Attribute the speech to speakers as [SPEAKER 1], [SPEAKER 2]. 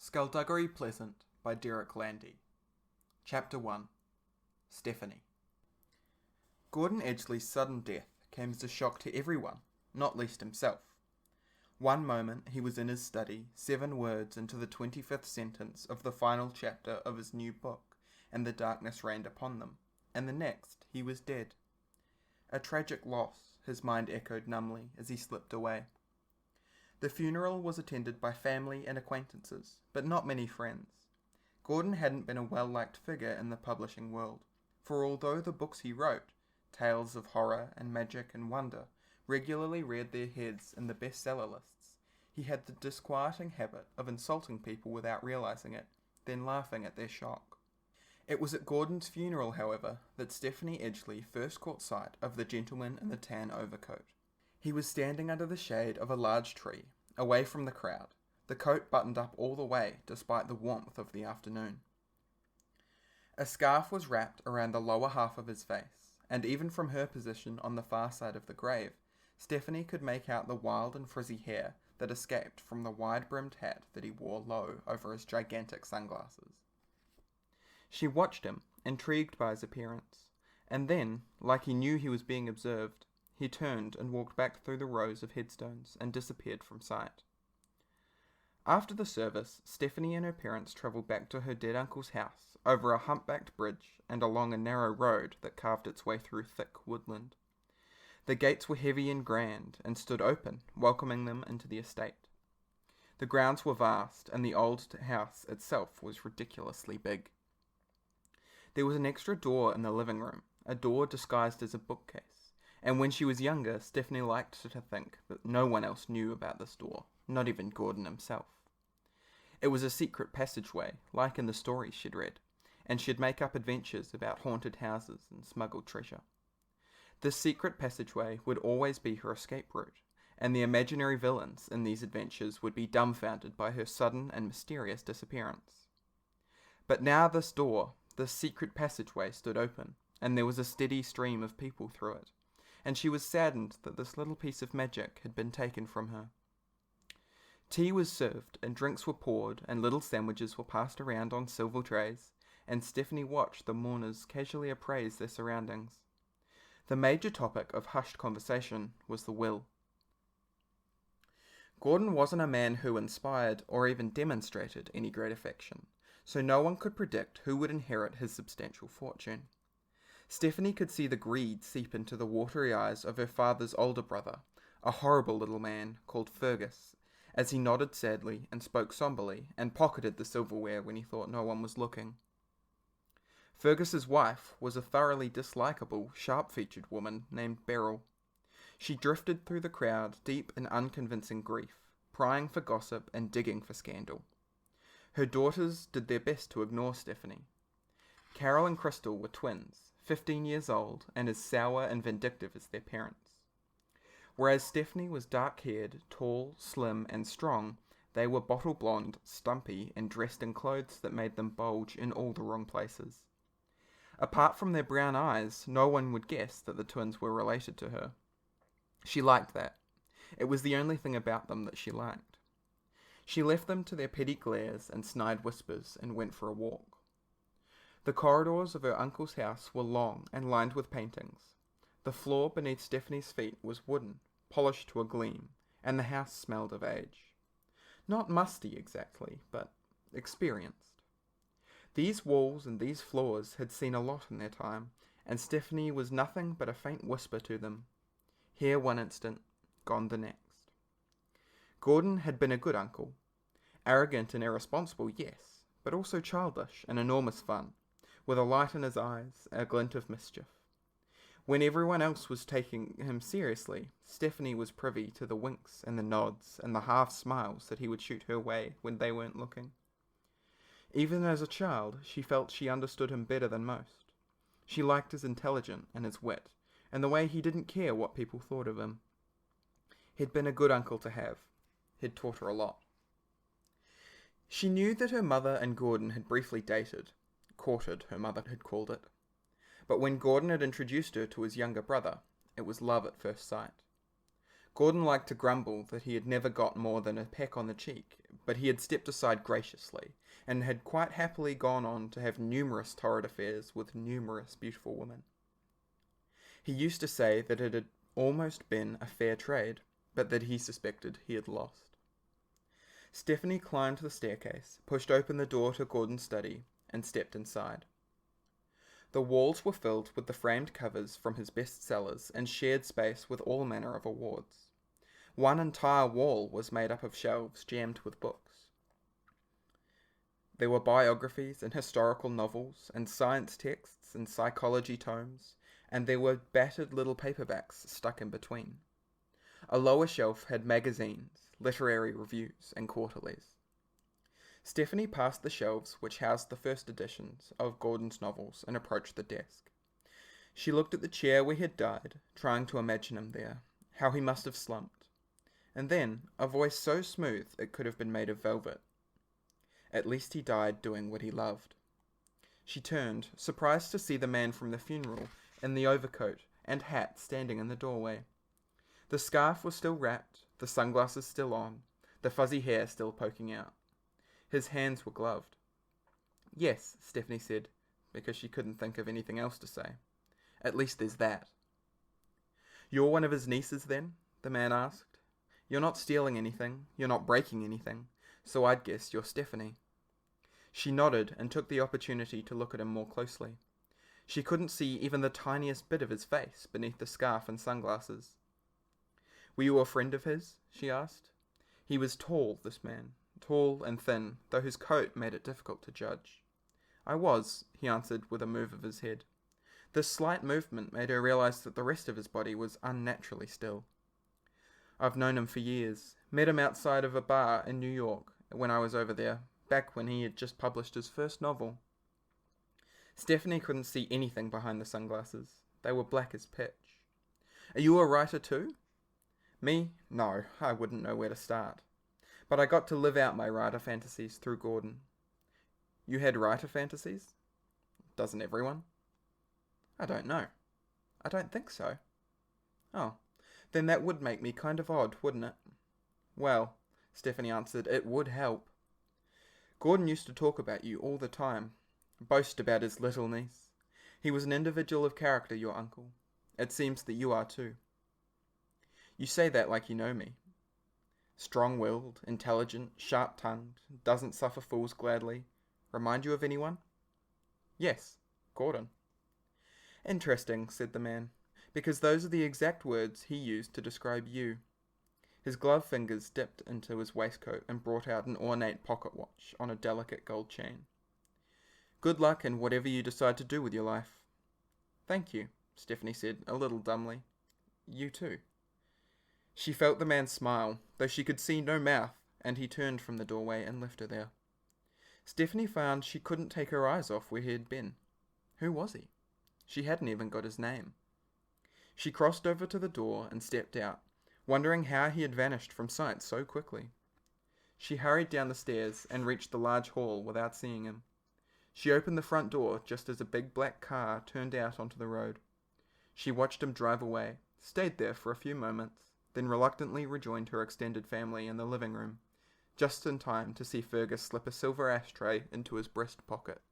[SPEAKER 1] Skulduggery Pleasant by Derek Landy. Chapter 1. Stephanie. Gordon Edgley's sudden death came as a shock to everyone, not least himself. One moment he was in his study, 7 words into the 25th sentence of the final chapter of his new book, and the darkness rained upon them, and the next he was dead. A tragic loss, his mind echoed numbly as he slipped away. The funeral was attended by family and acquaintances, but not many friends. Gordon hadn't been a well-liked figure in the publishing world, for although the books he wrote, tales of horror and magic and wonder, regularly reared their heads in the bestseller lists, he had the disquieting habit of insulting people without realizing it, then laughing at their shock. It was at Gordon's funeral, however, that Stephanie Edgley first caught sight of the gentleman in the tan overcoat. He was standing under the shade of a large tree, away from the crowd, the coat buttoned up all the way despite the warmth of the afternoon. A scarf was wrapped around the lower half of his face, and even from her position on the far side of the grave, Stephanie could make out the wild and frizzy hair that escaped from the wide-brimmed hat that he wore low over his gigantic sunglasses. She watched him, intrigued by his appearance, and then, like he knew he was being observed, he turned and walked back through the rows of headstones and disappeared from sight. After the service, Stephanie and her parents travelled back to her dead uncle's house, over a humpbacked bridge and along a narrow road that carved its way through thick woodland. The gates were heavy and grand, and stood open, welcoming them into the estate. The grounds were vast, and the old house itself was ridiculously big. There was an extra door in the living room, a door disguised as a bookcase. And when she was younger, Stephanie liked to think that no one else knew about this door, not even Gordon himself. It was a secret passageway, like in the stories she'd read, and she'd make up adventures about haunted houses and smuggled treasure. This secret passageway would always be her escape route, and the imaginary villains in these adventures would be dumbfounded by her sudden and mysterious disappearance. But now this door, this secret passageway, stood open, and there was a steady stream of people through it, and she was saddened that this little piece of magic had been taken from her. Tea was served, and drinks were poured, and little sandwiches were passed around on silver trays, and Stephanie watched the mourners casually appraise their surroundings. The major topic of hushed conversation was the will. Gordon wasn't a man who inspired or even demonstrated any great affection, so no one could predict who would inherit his substantial fortune. Stephanie could see the greed seep into the watery eyes of her father's older brother, a horrible little man called Fergus, as he nodded sadly and spoke somberly and pocketed the silverware when he thought no one was looking. Fergus's wife was a thoroughly dislikable, sharp-featured woman named Beryl. She drifted through the crowd deep in unconvincing grief, prying for gossip and digging for scandal. Her daughters did their best to ignore Stephanie. Carol and Crystal were twins, 15 years old, and as sour and vindictive as their parents. Whereas Stephanie was dark-haired, tall, slim, and strong, they were bottle-blonde, stumpy, and dressed in clothes that made them bulge in all the wrong places. Apart from their brown eyes, no one would guess that the twins were related to her. She liked that. It was the only thing about them that she liked. She left them to their petty glares and snide whispers and went for a walk. The corridors of her uncle's house were long and lined with paintings. The floor beneath Stephanie's feet was wooden, polished to a gleam, and the house smelled of age. Not musty exactly, but experienced. These walls and these floors had seen a lot in their time, and Stephanie was nothing but a faint whisper to them. Here one instant, gone the next. Gordon had been a good uncle. Arrogant and irresponsible, yes, but also childish and enormous fun, with a light in his eyes, a glint of mischief. When everyone else was taking him seriously, Stephanie was privy to the winks and the nods and the half-smiles that he would shoot her way when they weren't looking. Even as a child, she felt she understood him better than most. She liked his intelligence and his wit, and the way he didn't care what people thought of him. He'd been a good uncle to have. He'd taught her a lot. She knew that her mother and Gordon had briefly dated. Courted, her mother had called it. But when Gordon had introduced her to his younger brother, it was love at first sight. Gordon liked to grumble that he had never got more than a peck on the cheek, but he had stepped aside graciously, and had quite happily gone on to have numerous torrid affairs with numerous beautiful women. He used to say that it had almost been a fair trade, but that he suspected he had lost. Stephanie climbed the staircase, pushed open the door to Gordon's study, and stepped inside. The walls were filled with the framed covers from his bestsellers and shared space with all manner of awards. One entire wall was made up of shelves jammed with books. There were biographies and historical novels and science texts and psychology tomes, and there were battered little paperbacks stuck in between. A lower shelf had magazines, literary reviews, and quarterlies. Stephanie passed the shelves which housed the first editions of Gordon's novels and approached the desk. She looked at the chair where he had died, trying to imagine him there, how he must have slumped. And then, a voice so smooth it could have been made of velvet. At least he died doing what he loved. She turned, surprised to see the man from the funeral in the overcoat and hat standing in the doorway. The scarf was still wrapped, the sunglasses still on, the fuzzy hair still poking out. His hands were gloved. "Yes," Stephanie said, because she couldn't think of anything else to say. "At least there's that." "You're one of his nieces, then?" the man asked. "You're not stealing anything, you're not breaking anything, so I'd guess you're Stephanie." She nodded and took the opportunity to look at him more closely. She couldn't see even the tiniest bit of his face beneath the scarf and sunglasses. "Were you a friend of his?" she asked. He was tall, this man, tall and thin, though his coat made it difficult to judge. "I was," he answered with a move of his head. This slight movement made her realize that the rest of his body was unnaturally still. "I've known him for years. Met him outside of a bar in New York when I was over there, back when he had just published his first novel." Stephanie couldn't see anything behind the sunglasses. They were black as pitch. "Are you a writer too?" "Me? No, I wouldn't know where to start. But I got to live out my writer fantasies through Gordon." "You had writer fantasies?" "Doesn't everyone?" "I don't know. I don't think so." "Oh, then that would make me kind of odd, wouldn't it?" "Well," Stephanie answered, "it would help. Gordon used to talk about you all the time, boast about his little niece. He was an individual of character, your uncle. It seems that you are too." "You say that like you know me." "Strong-willed, intelligent, sharp-tongued, doesn't suffer fools gladly. Remind you of anyone?" "Yes, Gordon." "Interesting," said the man, "because those are the exact words he used to describe you." His gloved fingers dipped into his waistcoat and brought out an ornate pocket watch on a delicate gold chain. "Good luck in whatever you decide to do with your life." "Thank you," Stephanie said, a little dumbly. "You too." She felt the man smile, though she could see no mouth, and he turned from the doorway and left her there. Stephanie found she couldn't take her eyes off where he had been. Who was he? She hadn't even got his name. She crossed over to the door and stepped out, wondering how he had vanished from sight so quickly. She hurried down the stairs and reached the large hall without seeing him. She opened the front door just as a big black car turned out onto the road. She watched him drive away, stayed there for a few moments, then reluctantly rejoined her extended family in the living room, just in time to see Fergus slip a silver ashtray into his breast pocket.